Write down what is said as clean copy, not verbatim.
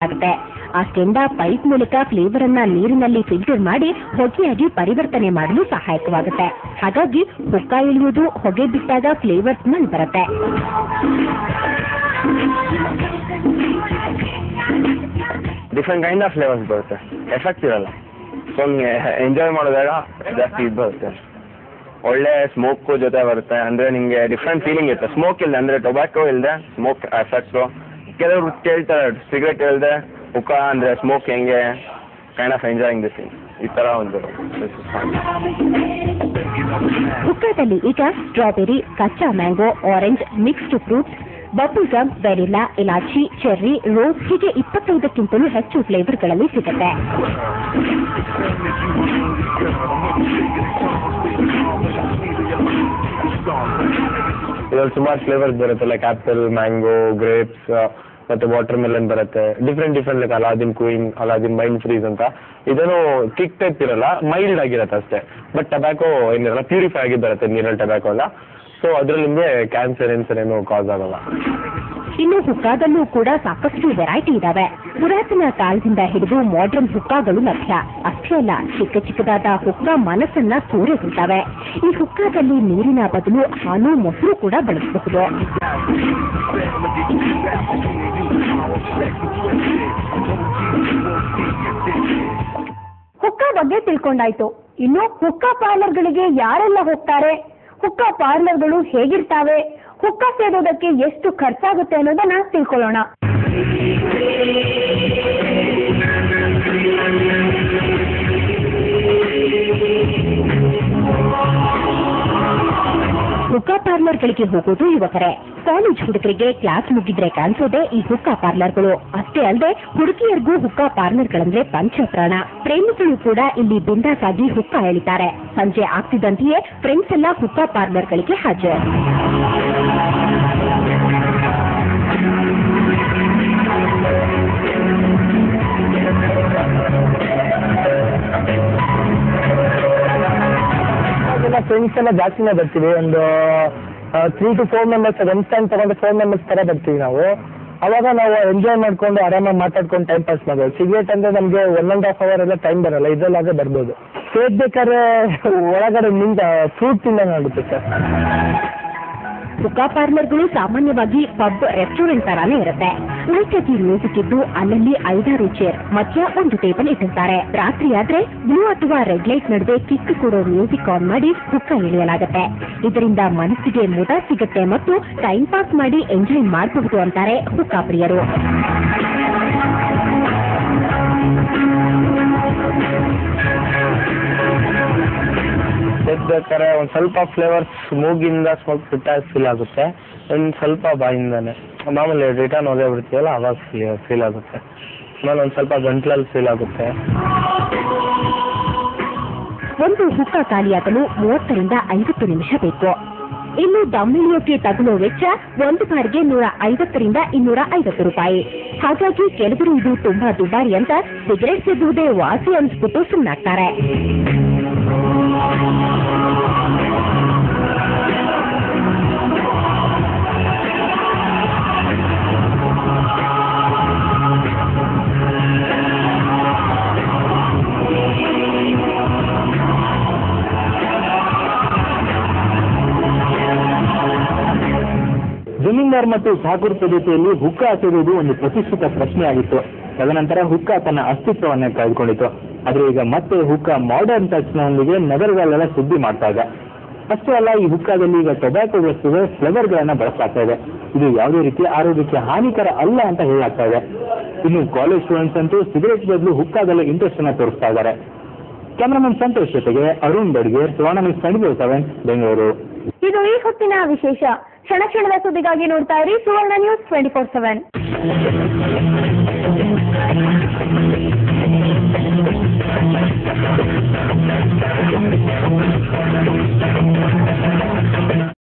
ಆಗುತ್ತೆ. ಅಷ್ಟೆಂದ ಪೈಪ್ ಮೂಲಕ ಫ್ಲೇವರ್ ಅನ್ನ ನೀರಿನಲ್ಲಿ ಫಿಲ್ಟರ್ ಮಾಡಿ ಹೊಗೆಯಾಗಿ ಪರಿವರ್ತನೆ ಮಾಡಲು ಸಹಾಯಕವಾಗುತ್ತೆ. ಹಾಗಾಗಿ ಹುಕ್ಕ ಎಳೆಯುವುದು ಹೊಗೆ ಬಿಟ್ಟಾಗ ಫ್ಲೇವರ್ ಸ್ಮೆಲ್ ಬರುತ್ತೆ. ಡಿಫ್ರೆಂಟ್ ಕೈಂಡ್ ಆಫ್ ಫ್ಲೇವರ್ಸ್ ಬರುತ್ತೆ, ಎಫೆಕ್ಟ್ ಇರಲ್ಲ. ಸೊ ಎಂಜಾಯ್ ಮಾಡಿದಾಗ ಜಾಸ್ತಿ ಇದು ಬರುತ್ತೆ. ಒಳ್ಳೆ ಸ್ಮೋಕ್ ಜೊತೆ ಬರುತ್ತೆ, ಅಂದರೆ ನಿಮಗೆ ಡಿಫ್ರೆಂಟ್ ಫೀಲಿಂಗ್ ಇರುತ್ತೆ. ಸ್ಮೋಕ್ ಇಲ್ಲದೆ ಅಂದರೆ ಟೊಬ್ಯಾಕೋ ಇಲ್ಲದೆ ಸ್ಮೋಕ್ ಎಫೆಕ್ಟ್ಸು. ಕೆಲವರು ಕೇಳ್ತಾರೆ ಸಿಗರೇಟ್ ಇಲ್ಲದೆ ಹುಕ್ಕ ಅಂದರೆ ಸ್ಮೋಕ್ ಹೆಂಗೆ, kind of enjoying this thing, ಈ ಥರ ಒಂದು. ಹುಕ್ಕದಲ್ಲಿ ಈಗ ಸ್ಟ್ರಾಬೆರಿ, ಕಚ್ಚಾ mango, orange, mixed fruits, bubble gum, vanilla, ಇಲಾಚಿ, ಚೆರ್ರಿ, ರೋಸ್ ಹೀಗೆ 25ಕ್ಕಿಂತಲೂ ಹೆಚ್ಚು ಫ್ಲೇವರ್ಗಳಲ್ಲಿ ಸಿಗುತ್ತೆ. ಇದರಲ್ಲಿ ಸುಮಾರು ಫ್ಲೇವರ್ಸ್ ಬರುತ್ತೆ, ಲೈಕ್ ಆಪಲ್, ಮ್ಯಾಂಗೋ, ಗ್ರೇಪ್ಸ್ ಮತ್ತೆ ವಾಟರ್ ಮೆಲನ್ ಬರುತ್ತೆ. Different like Aladdin queen, Aladdin mind freeze ಅಂತ. ಇದೇನು ಕಿಕ್ ಟೈಪ್ ಇರಲ್ಲ, ಮೈಲ್ಡ್ ಆಗಿರುತ್ತೆ ಅಷ್ಟೇ. ಬಟ್ ಟೊಬ್ಯಾಕೋ ಏನಿರಲ್ಲ, ಪ್ಯೂರಿಫೈ ಆಗಿ ಬರುತ್ತೆ ನೀರಲ್ಲಿ ಟೊಬ್ಯಾಕೋ ಎಲ್ಲ. ಸೊ ಅದ್ರಲ್ಲಿ ನಿಮಗೆ ಕ್ಯಾನ್ಸರ್ ಏನು ಕಾಸ್ ಆಗಲ್ಲ. ಇನ್ನು ಹುಕ್ಕಾದಲ್ಲೂ ಕೂಡ ಸಾಕಷ್ಟು ವೆರೈಟಿ ಇದಾವೆ. ಪುರಾತನ ಕಾಲದಿಂದ ಹಿಡಿದು ಮಾಡರ್ನ್ ಹುಕ್ಕಾಗಳು ಲಭ್ಯ. ಅಷ್ಟೇ ಅಲ್ಲ, ಚಿಕ್ಕದಾದ ಹುಕ್ಕ ಮನಸ್ಸನ್ನ ಸೂರೆಗೊಳ್ತವೆ. ಈ ಹುಕ್ಕಾದಲ್ಲಿ ನೀರಿನ ಬದಲು ಹಾಲು, ಮೊಸರು ಕೂಡ ಬಳಸಬಹುದು. ಹುಕ್ಕಾ ಬಗ್ಗೆ ತಿಳ್ಕೊಂಡಾಯ್ತು. ಇನ್ನು ಹುಕ್ಕಾ ಪಾರ್ಲರ್ಗಳಿಗೆ ಯಾರೆಲ್ಲ ಹೋಗ್ತಾರೆ, ಹುಕ್ಕಾ ಪಾರ್ಲರ್ಗಳು ಹೇಗಿರ್ತಾವೆ, ಹುಕ್ಕಾ ಸೇದೋದಕ್ಕೆ ಎಷ್ಟು ಖರ್ಚಾಗುತ್ತೆ ಅನ್ನೋದನ್ನ ತಿಳ್ಕೊಳ್ಳೋಣ. ಹುಕ್ಕಾ ಪಾರ್ಲರ್ಗಳಿಗೆ ಹೋಗೋದು ಯುವಕರೇ. ಕಾಲೇಜ್ ಹುಡುಗರಿಗೆ ಕ್ಲಾಸ್ ಮುಗಿದ್ರೆ ಕಾಣಿಸೋದೆ ಈ ಹುಕ್ಕಾ ಪಾರ್ಲರ್ಗಳು. ಅಷ್ಟೇ ಅಲ್ಲದೆ ಹುಡುಗಿಯರಿಗೂ ಹುಕ್ಕಾ ಪಾರ್ಲರ್ಗಳಂದ್ರೆ ಪಂಚಪ್ರಾಣ. ಪ್ರೇಮಿಗಳು ಕೂಡ ಇಲ್ಲಿ ಬಿಂದಾಸ್ ಆಗಿ ಹುಕ್ಕಾ ಎಳಿತಾರೆ. ಸಂಜೆ ಆಗ್ತಿದ್ದಂತೆಯೇ ಫ್ರೆಂಡ್ಸ್ ಎಲ್ಲ ಹುಕ್ಕಾ ಪಾರ್ಲರ್ಗಳಿಗೆ ಹಾಜರು. ಫ್ರೆಂಡ್ಸ್ ಎಲ್ಲ ಜಾಸ್ತಿನೇ ಬರ್ತೀವಿ. ಒಂದು 3 to 4 ಮೆಂಬರ್ಸ್, ಒಂದು ಟೈಮ್ ತಗೊಂಡು 4 ಮೆಂಬರ್ಸ್ ಥರ ಬರ್ತೀವಿ ನಾವು. ಅವಾಗ ನಾವು ಎಂಜಾಯ್ ಮಾಡ್ಕೊಂಡು ಆರಾಮಾಗಿ ಮಾತಾಡ್ಕೊಂಡು ಟೈಮ್ ಪಾಸ್ ಮಾಡ್ಬೋದು. ಸಿಗರೇಟ್ ಅಂದರೆ ನಮಗೆ 1.5 hour ಎಲ್ಲ ಟೈಮ್ ಬರಲ್ಲ, ಇದರಲ್ಲಾಗೆ ಬರ್ಬೋದು. ಸೇದ್ಬೇಕಾದ್ರೆ ಒಳಗಡೆ ಫ್ರೂಟ್ ತಿನ್ನಂಗೆ ಆಗುತ್ತೆ ಸರ್. ಹುಕ್ಕಾ ಪಾರ್ಲರ್ಗಳು ಸಾಮಾನ್ಯವಾಗಿ ಪಬ್, ರೆಸ್ಟೋರೆಂಟ್ ತರಾನೇ ಇರುತ್ತೆ. ಲೈಟಾಗಿ ಮ್ಯೂಸಿಕ್ ಇದ್ದು ಅಲ್ಲಲ್ಲಿ 5-6 ಚೇರ್, ಮಧ್ಯ ಒಂದು ಟೇಬಲ್ ಇಟ್ಟಿರ್ತಾರೆ. ರಾತ್ರಿ ಆದ್ರೆ ಬ್ಲೂ ಅಥವಾ ರೆಡ್ ಲೈಟ್ ನಡುವೆ ಕಿಕ್ ಕೊಡೋ ಮ್ಯೂಸಿಕ್ ಆನ್ ಮಾಡಿ ಹುಕ್ಕಾ ಎಳೆಯಲಾಗುತ್ತೆ. ಇದರಿಂದ ಮನಸ್ಸಿಗೆ ಮುದ ಸಿಗುತ್ತೆ ಮತ್ತು ಟೈಮ್ ಪಾಸ್ ಮಾಡಿ ಎಂಜಾಯ್ ಮಾಡಬಹುದು ಅಂತಾರೆ ಹುಕ್ಕಾ ಪ್ರಿಯರು. ಸೇದ್ಬೇಕಾದ್ರೆ ಒಂದು ಸ್ವಲ್ಪ ಫ್ಲೇವರ್ಸ್ ಮೂಗಿಂದ ಸ್ವಲ್ಪ ಫಿಟ್ಟಾಗಿ ಫೀಲ್ ಆಗುತ್ತೆ, ಒಂದು ಸ್ವಲ್ಪ ಬಾಯಿಂದಾನೆ. ಮಾಮೂಲಿ ರಿಟರ್ನ್ ಹೋದೇ ಬಿಡ್ತೀವಲ್ಲ ಅವಾಗ ಫೀಲ್ ಆಗುತ್ತೆ. ಆಮೇಲೆ ಒಂದು ಸ್ವಲ್ಪ ಗಂಟ್ಲಲ್ಲಿ ಫೀಲ್ ಆಗುತ್ತೆ. ಒಂದು ಹುಕ್ಕಾ ಖಾಲಿಯಾಗಲು 30 ರಿಂದ 50 ನಿಮಿಷ ಬೇಕು. ಇನ್ನು ದಮ್ ಇಳಿಯೋಕೆ ತಗುಲೋ ವೆಚ್ಚ ಒಂದು ಬಾರಿಗೆ 150 ರಿಂದ 250 ರೂಪಾಯಿ. ಹಾಗಾಗಿ ಕೆಲವರು ಇದು ತುಂಬಾ ದುಬಾರಿ ಅಂತ ಸಿಗರೇಟ್ ಸೇದುವುದೇ ವಾಸಿ ಅನ್ಸ್ಬಿಟ್ಟು ಸುಮ್ಮನಾಗ್ತಾರೆ. ಜಮೀನ್ದಾರ್ ಮತ್ತು ಠಾಕೂರ್ ಪದ್ಧತಿಯಲ್ಲಿ ಹುಕ್ಕಾ ಸೇರುವುದು ಒಂದು ಪ್ರತಿಷ್ಠಿತ ಪ್ರಶ್ನೆಯಾಗಿತ್ತು. ತದನಂತರ ಹುಕ್ಕಾ ತನ್ನ ಅಸ್ತಿತ್ವವನ್ನೇ ಕಳೆದುಕೊಂಡಿತು. ಆದ್ರೆ ಈಗ ಮತ್ತೆ ಹುಕ್ಕಾ ಮಾಡರ್ನ್ ಟಚ್ನೊಂದಿಗೆ ನಗರಗಳೆಲ್ಲ ಸುದ್ದಿ ಮಾಡ್ತಾ ಇದೆ. ಅಷ್ಟೇ ಅಲ್ಲ, ಈ ಹುಕ್ಕಾದಲ್ಲಿ ಈಗ ಟೊಬ್ಯಾಕೋ ವಸ್ತುಗಳ ಫ್ಲೇವರ್ಗಳನ್ನ ಬಳಸಲಾಗ್ತಾ ಇದೆ. ಇದು ಯಾವುದೇ ರೀತಿಯ ಆರೋಗ್ಯಕ್ಕೆ ಹಾನಿಕರ ಅಲ್ಲ ಅಂತ ಹೇಳಲಾಗ್ತಾ ಇದೆ. ಇನ್ನು ಕಾಲೇಜ್ ಸ್ಟೂಡೆಂಟ್ಸ್ ಅಂತೂ ಸಿಗರೇಟ್ ಬದಲು ಹುಕ್ಕಾದಲ್ಲಿ ಇಂಟ್ರೆಸ್ಟ್ ಅನ್ನ ತೋರಿಸ್ತಾ ಇದ್ದಾರೆ. ಕ್ಯಾಮರಾಮನ್ ಸಂತೋಷ್ ಜೊತೆಗೆ ಅರುಣ್ ಬಡ್ಗೆ, ಸುವರ್ಣ ನ್ಯೂಸ್ 24/7 ಬೆಂಗಳೂರು. ಇದು ಈ ಹೊತ್ತಿನ ವಿಶೇಷ. ಕ್ಷಣ ಕ್ಷಣದ ಸುದ್ದಿಗಾಗಿ ನೋಡ್ತಾ ಇರಿ ಸುವರ್ಣ ನ್ಯೂಸ್ 24/7.